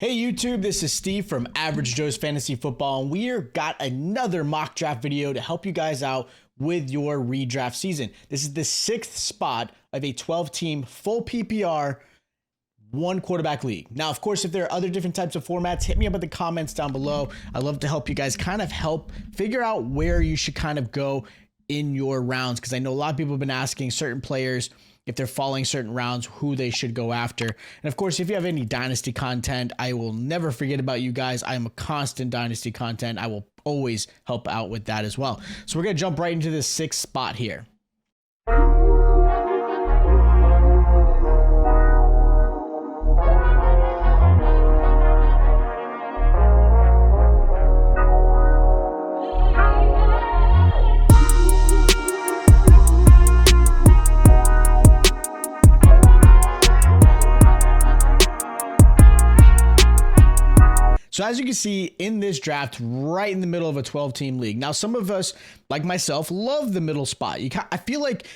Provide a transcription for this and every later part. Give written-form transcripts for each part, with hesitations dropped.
Hey YouTube, this is Steve from Average Joe's Fantasy Football, and we got another mock draft video to help you guys out with your redraft season. This is the 6th spot of a 12-team full PPR one quarterback league. Now, of course, if there are other different types of formats, hit me up in the comments down below. I'd love to help you guys help figure out where you should go in your rounds, because I know a lot of people have been asking certain players if they're following certain rounds, who they should go after. And of course, if you have any Dynasty content, I will never forget about you guys. I am a constant Dynasty content. I will always help out with that as well. So we're going to jump right into this 6th spot here. So as you can see in this draft, right in the middle of a 12-team league. Now, some of us, like myself, love the middle spot. I feel like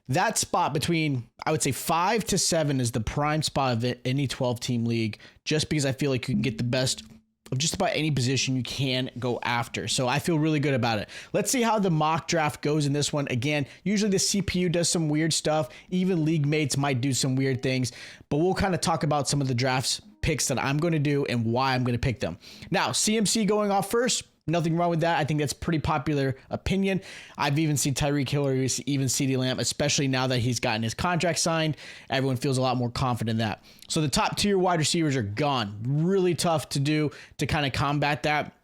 that spot between, I would say 5 to 7 is the prime spot of any 12-team league, just because I feel like you can get the best of just about any position you can go after. So I feel really good about it. Let's see how the mock draft goes in this one. Again, usually the CPU does some weird stuff. Even league mates might do some weird things, but we'll kind of talk about some of the drafts picks that I'm going to do and why I'm going to pick them. Now, CMC going off first, nothing wrong with that. I think that's pretty popular opinion. I've even seen Tyreek Hill or even CeeDee Lamb, especially now that he's gotten his contract signed. Everyone feels a lot more confident in that. So the top tier wide receivers are gone. Really tough to do to kind of combat that.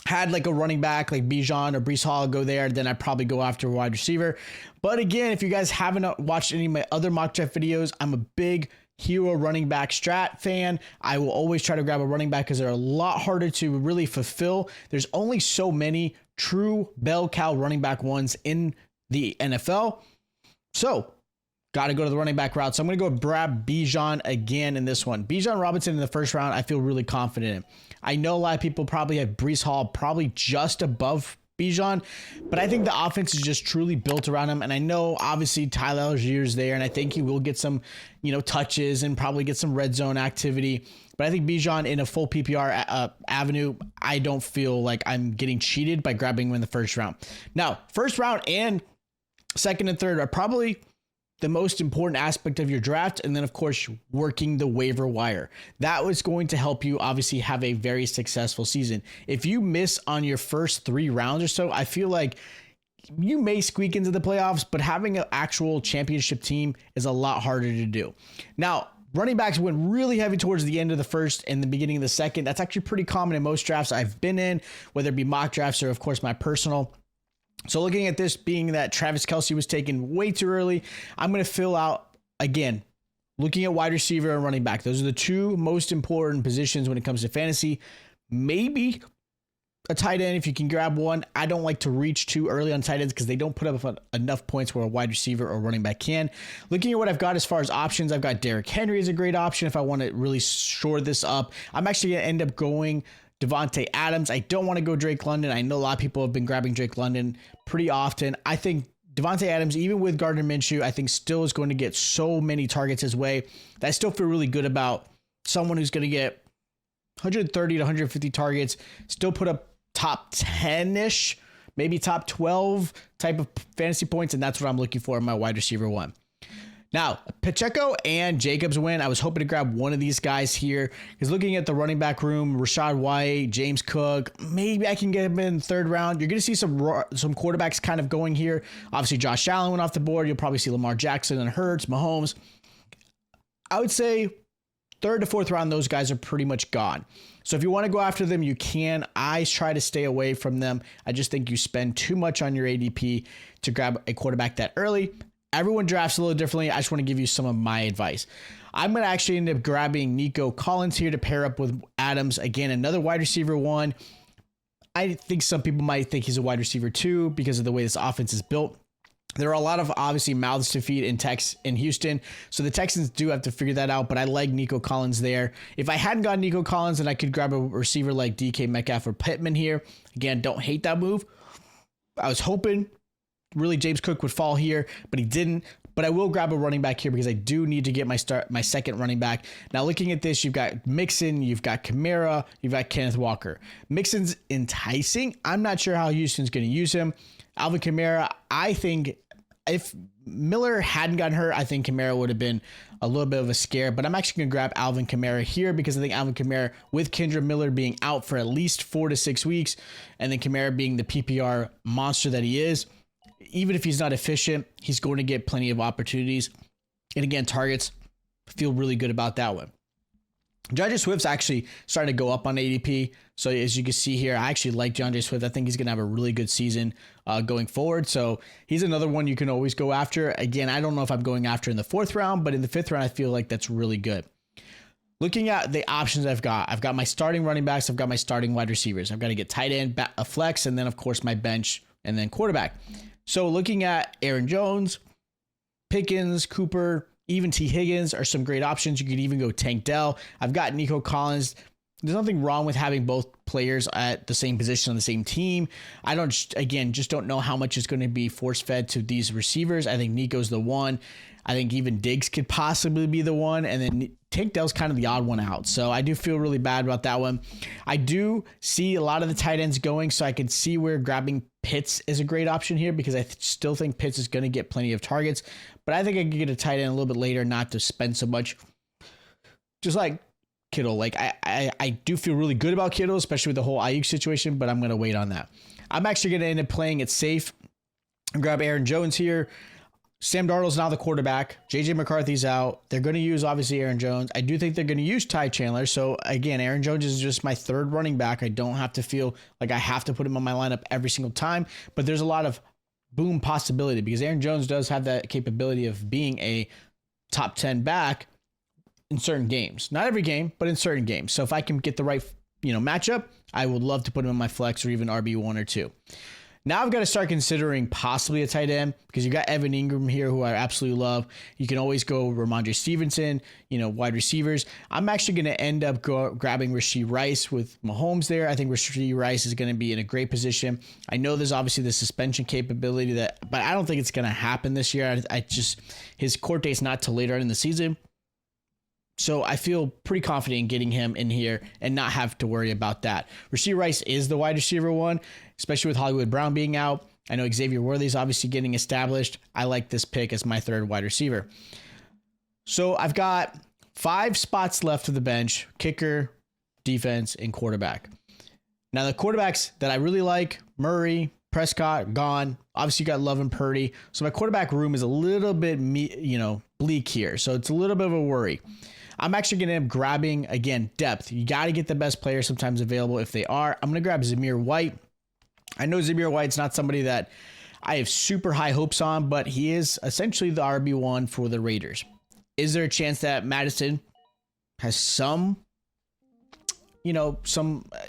Had like a running back like Bijan or Breece Hall go there, then I'd probably go after a wide receiver. But again, if you guys haven't watched any of my other mock draft videos, I'm a big hero running back strat fan. I will always try to grab a running back because they're a lot harder to really fulfill. There's only so many true bell cow running back ones in the NFL. So got to go to the running back route. So I'm going to go grab Bijan again in this one. Bijan Robinson in the first round, I feel really confident in. I know a lot of people probably have Breece Hall probably just above Bijan, but I think the offense is just truly built around him. And I know obviously Tyler Allgeier's there, and I think he will get some, touches and probably get some red zone activity. But I think Bijan in a full PPR avenue, I don't feel like I'm getting cheated by grabbing him in the first round. Now, first round and second and third are probably the most important aspect of your draft. And then of course, working the waiver wire. That was going to help you obviously have a very successful season. If you miss on your first 3 rounds or so, I feel like you may squeak into the playoffs, but having an actual championship team is a lot harder to do. Now, running backs went really heavy towards the end of the first and the beginning of the second. That's actually pretty common in most drafts I've been in, whether it be mock drafts or of course my personal. So looking at this being that Travis Kelce was taken way too early, I'm going to fill out, again, looking at wide receiver and running back. Those are the 2 most important positions when it comes to fantasy. Maybe a tight end if you can grab one. I don't like to reach too early on tight ends because they don't put up enough points where a wide receiver or running back can. Looking at what I've got as far as options, I've got Derrick Henry as a great option if I want to really shore this up. I'm actually going to end up going Davante Adams. I don't want to go Drake London. I know a lot of people have been grabbing Drake London pretty often. I think Davante Adams, even with Gardner Minshew, I think still is going to get so many targets his way that I still feel really good about someone who's going to get 130 to 150 targets, still put up top 10-ish, maybe top 12 type of fantasy points, and that's what I'm looking for in my wide receiver one. Now, Pacheco and Jacobs win. I was hoping to grab one of these guys here because looking at the running back room, Rachaad White, James Cook, maybe I can get him in the 3rd round. You're going to see some quarterbacks kind of going here. Obviously, Josh Allen went off the board. You'll probably see Lamar Jackson and Hurts, Mahomes. I would say 3rd to 4th round, those guys are pretty much gone. So if you want to go after them, you can. I try to stay away from them. I just think you spend too much on your ADP to grab a quarterback that early. Everyone drafts a little differently. I just want to give you some of my advice. I'm going to actually end up grabbing Nico Collins here to pair up with Adams. Again, another wide receiver one. I think some people might think he's a wide receiver 2 because of the way this offense is built. There are a lot of obviously mouths to feed in Houston. So the Texans do have to figure that out, but I like Nico Collins there. If I hadn't gotten Nico Collins, then I could grab a receiver like DK Metcalf or Pittman here. Again, don't hate that move. I was hoping really James Cook would fall here, but he didn't. but I will grab a running back here because I do need to get my second running back. Now looking at this, you've got Mixon, you've got Kamara, you've got Kenneth Walker. Mixon's enticing. I'm not sure how Houston's going to use him. Alvin Kamara, I think if Miller hadn't gotten hurt, I think Kamara would have been a little bit of a scare, but I'm actually going to grab Alvin Kamara here because I think Alvin Kamara, with Kendra Miller being out for at least 4 to 6 weeks, and then Kamara being the PPR monster that he is, even if he's not efficient, he's going to get plenty of opportunities. And again, targets, feel really good about that one. DeAndre Swift's actually starting to go up on ADP. So as you can see here, I actually like DeAndre Swift. I think he's going to have a really good season going forward. So he's another one you can always go after. Again, I don't know if I'm going after in the 4th round, but in the 5th round, I feel like that's really good. Looking at the options I've got my starting running backs. I've got my starting wide receivers. I've got to get tight end, a flex, and then of course my bench and then quarterback. So looking at Aaron Jones, Pickens, Cooper, even T. Higgins are some great options. You could even go Tank Dell. I've got Nico Collins. There's nothing wrong with having both players at the same position on the same team. I just don't know how much is going to be force fed to these receivers. I think Nico's the one. I think even Diggs could possibly be the one. And then Tank Dell's kind of the odd one out. So I do feel really bad about that one. I do see a lot of the tight ends going, so I can see where grabbing Pitts is a great option here because I still think Pitts is going to get plenty of targets. But I think I could get a tight end a little bit later, not to spend so much. Just like Kittle. Like I do feel really good about Kittle, especially with the whole Ayuk situation, but I'm going to wait on that. I'm actually going to end up playing it safe and grab Aaron Jones here. Sam Darnold's now the quarterback. JJ McCarthy's out. They're going to use, obviously, Aaron Jones. I do think they're going to use Ty Chandler. So, again, Aaron Jones is just my 3rd running back. I don't have to feel like I have to put him on my lineup every single time. But there's a lot of boom possibility because Aaron Jones does have that capability of being a top 10 back in certain games. Not every game, but in certain games. So, if I can get the right matchup, I would love to put him in my flex or even RB1 or 2. Now I've got to start considering possibly a tight end because you got Evan Ingram here, who I absolutely love. You can always go Ramondre Stevenson, wide receivers. I'm actually going to end up grabbing Rashee Rice with Mahomes there. I think Rashee Rice is going to be in a great position. I know there's obviously the suspension capability but I don't think it's going to happen this year. His court date's not till later in the season. So I feel pretty confident in getting him in here and not have to worry about that. Rashee Rice is the wide receiver one, especially with Hollywood Brown being out. I know Xavier Worthy's obviously getting established. I like this pick as my 3rd wide receiver. So I've got 5 spots left of the bench: kicker, defense, and quarterback. Now the quarterbacks that I really like, Murray, Prescott, gone. Obviously you got Love and Purdy. So my quarterback room is a little bit bleak here. So it's a little bit of a worry. I'm actually going to end up grabbing, again, depth. You got to get the best players sometimes available if they are. I'm going to grab Zamir White. I know Zamir White's not somebody that I have super high hopes on, but he is essentially the RB1 for the Raiders. Is there a chance that Madison has some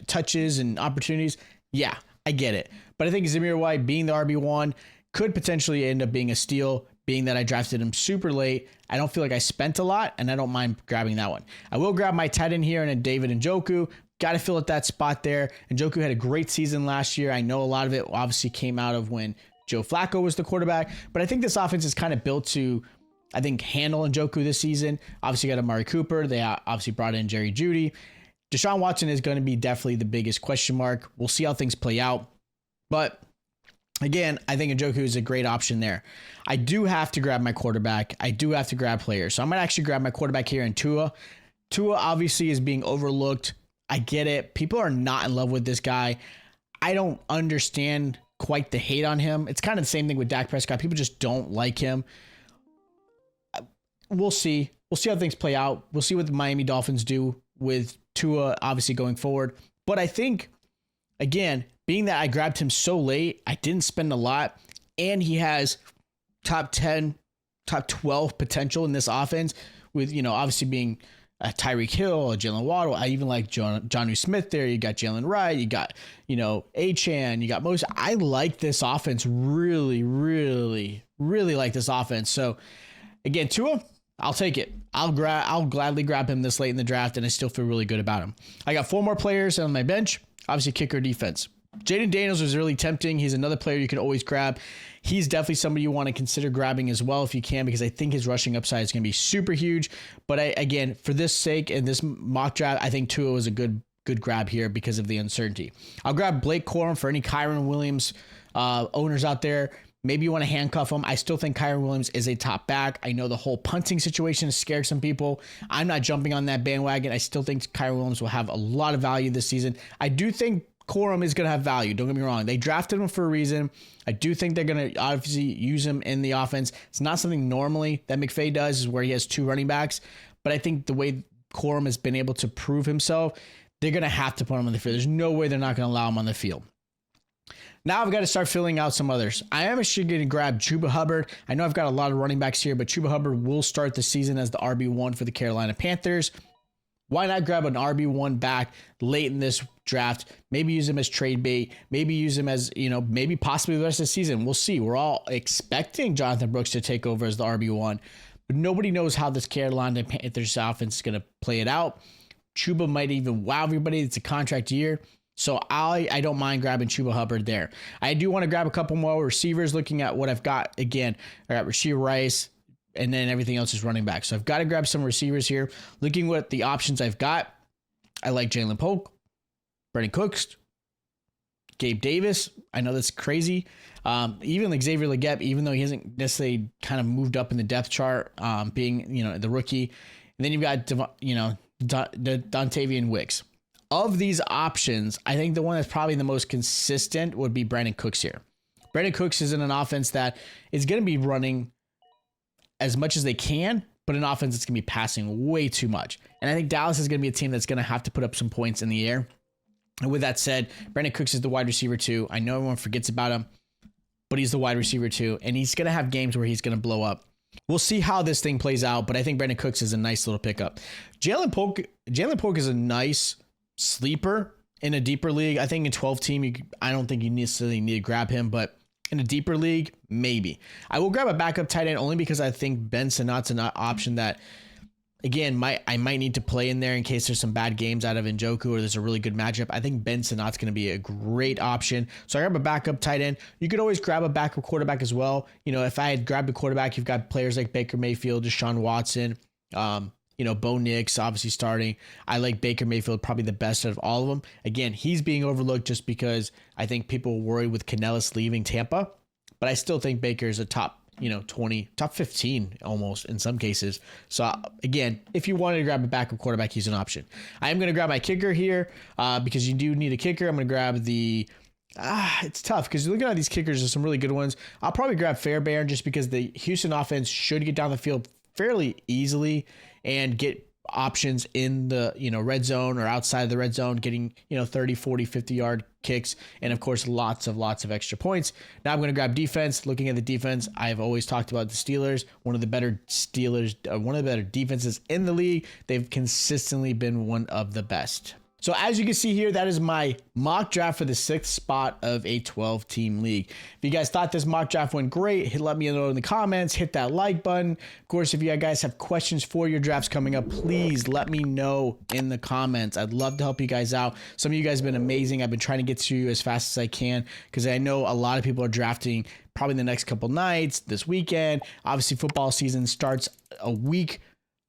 touches and opportunities? Yeah, I get it. But I think Zamir White being the RB1 could potentially end up being a steal, being that I drafted him super late. I don't feel like I spent a lot, and I don't mind grabbing that one. I will grab my tight end here and a David Njoku. Got to fill at that spot there. Njoku had a great season last year. I know a lot of it obviously came out of when Joe Flacco was the quarterback, but I think this offense is kind of built to, handle Njoku this season. Obviously got Amari Cooper. They obviously brought in Jerry Jeudy. Deshaun Watson is going to be definitely the biggest question mark. We'll see how things play out. But again, I think Njoku is a great option there. I do have to grab my quarterback. I do have to grab players. So I'm going to actually grab my quarterback here in Tua. Tua obviously is being overlooked. I get it. People are not in love with this guy. I don't understand quite the hate on him. It's kind of the same thing with Dak Prescott. People just don't like him. We'll see. We'll see how things play out. We'll see what the Miami Dolphins do with Tua obviously going forward. But I think, again, being that I grabbed him so late, I didn't spend a lot, and he has top 10, top 12 potential in this offense with, obviously being a Tyreek Hill, a Jalen Waddle. I even like Jonnu Smith there. You got Jalen Wright. You got, Achane. You got Moses. I like this offense. Really, really, really like this offense. So, again, Tua, I'll take it. I'll gladly grab him this late in the draft, and I still feel really good about him. I got 4 more players on my bench. Obviously, kicker, defense. Jaden Daniels was really tempting. He's another player you can always grab. He's definitely somebody you want to consider grabbing as well if you can, because I think his rushing upside is going to be super huge. But again, for this sake and this mock draft, I think Tua is a good grab here because of the uncertainty. I'll grab Blake Corum for any Kyren Williams owners out there. Maybe you want to handcuff him. I still think Kyren Williams is a top back. I know the whole punting situation has scared some people. I'm not jumping on that bandwagon. I still think Kyren Williams will have a lot of value this season. I do think Corum is going to have value. Don't get me wrong. They drafted him for a reason. I do think they're going to obviously use him in the offense. It's not something normally that McVay does, is where he has two running backs. But I think the way Corum has been able to prove himself, they're going to have to put him on the field. There's no way they're not going to allow him on the field. Now I've got to start filling out some others. I am actually going to grab Chuba Hubbard. I know I've got a lot of running backs here, but Chuba Hubbard will start the season as the RB1 for the Carolina Panthers. Why not grab an RB1 back late in this draft? Maybe use him as trade bait. Maybe use him as, maybe possibly the rest of the season. We'll see. We're all expecting Jonathan Brooks to take over as the RB1, but nobody knows how this Carolina Panthers offense is going to play it out. Chuba might even wow everybody. It's a contract year. So I don't mind grabbing Chuba Hubbard there. I do want to grab a couple more receivers, looking at what I've got. Again, I got Rashee Rice, and then everything else is running back. So I've got to grab some receivers here. Looking at the options I've got, I like Jalen Polk, Brandon Cooks, Gabe Davis. I know that's crazy. Even like Xavier Legette, even though he hasn't necessarily kind of moved up in the depth chart, being the rookie. And then you've got Dontavian Wicks. Of these options, I think the one that's probably the most consistent would be Brandon Cooks here. Brandon Cooks is in an offense that is going to be running as much as they can, but an offense that's going to be passing way too much. And I think Dallas is going to be a team that's going to have to put up some points in the air. And with that said, Brandon Cooks is the wide receiver 2. I know everyone forgets about him, but he's the wide receiver 2, and he's going to have games where he's going to blow up. We'll see how this thing plays out, but I think Brandon Cooks is a nice little pickup. Jalen Polk is a nice sleeper in a deeper league. I think in 12 team, I don't think you necessarily need to grab him, but in a deeper league, maybe. I will grab a backup tight end only because I think Ben Sinnot's an option that, again, I might need to play in there in case there's some bad games out of Njoku or there's a really good matchup. I think Ben Sinnot's going to be a great option. So I grab a backup tight end. You could always grab a backup quarterback as well. If I had grabbed a quarterback, you've got players like Baker Mayfield, Deshaun Watson, Bo Nix obviously starting. I like Baker Mayfield probably the best out of all of them. Again, he's being overlooked just because I think people worry with Canellis leaving Tampa, but I still think Baker is a top 20, top 15 almost in some cases. So again, if you wanted to grab a backup quarterback, he's an option. I am going to grab my kicker here because you do need a kicker. I'm going to grab it's tough because you're looking at these kickers, there's some really good ones. I'll probably grab Fairbairn just because the Houston offense should get down the field fairly easily and get options in the red zone or outside of the red zone, getting 30, 40, 50-yard kicks, and of course lots of extra points. Now I'm going to grab defense. Looking at the defense, I've always talked about the Steelers, one of the better defenses in the league. They've consistently been one of the best. So as you can see here, that is my mock draft for the 6th spot of a 12-team league. If you guys thought this mock draft went great, let me know in the comments, hit that like button. Of course, if you guys have questions for your drafts coming up, please let me know in the comments. I'd love to help you guys out. Some of you guys have been amazing. I've been trying to get to you as fast as I can because I know a lot of people are drafting probably the next couple nights, this weekend. Obviously, football season starts a week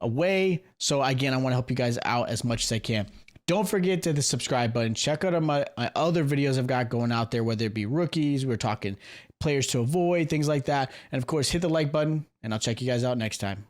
away. So again, I want to help you guys out as much as I can. Don't forget to hit the subscribe button. Check out my other videos I've got going out there, whether it be rookies, we're talking players to avoid, things like that. And of course, hit the like button, and I'll check you guys out next time.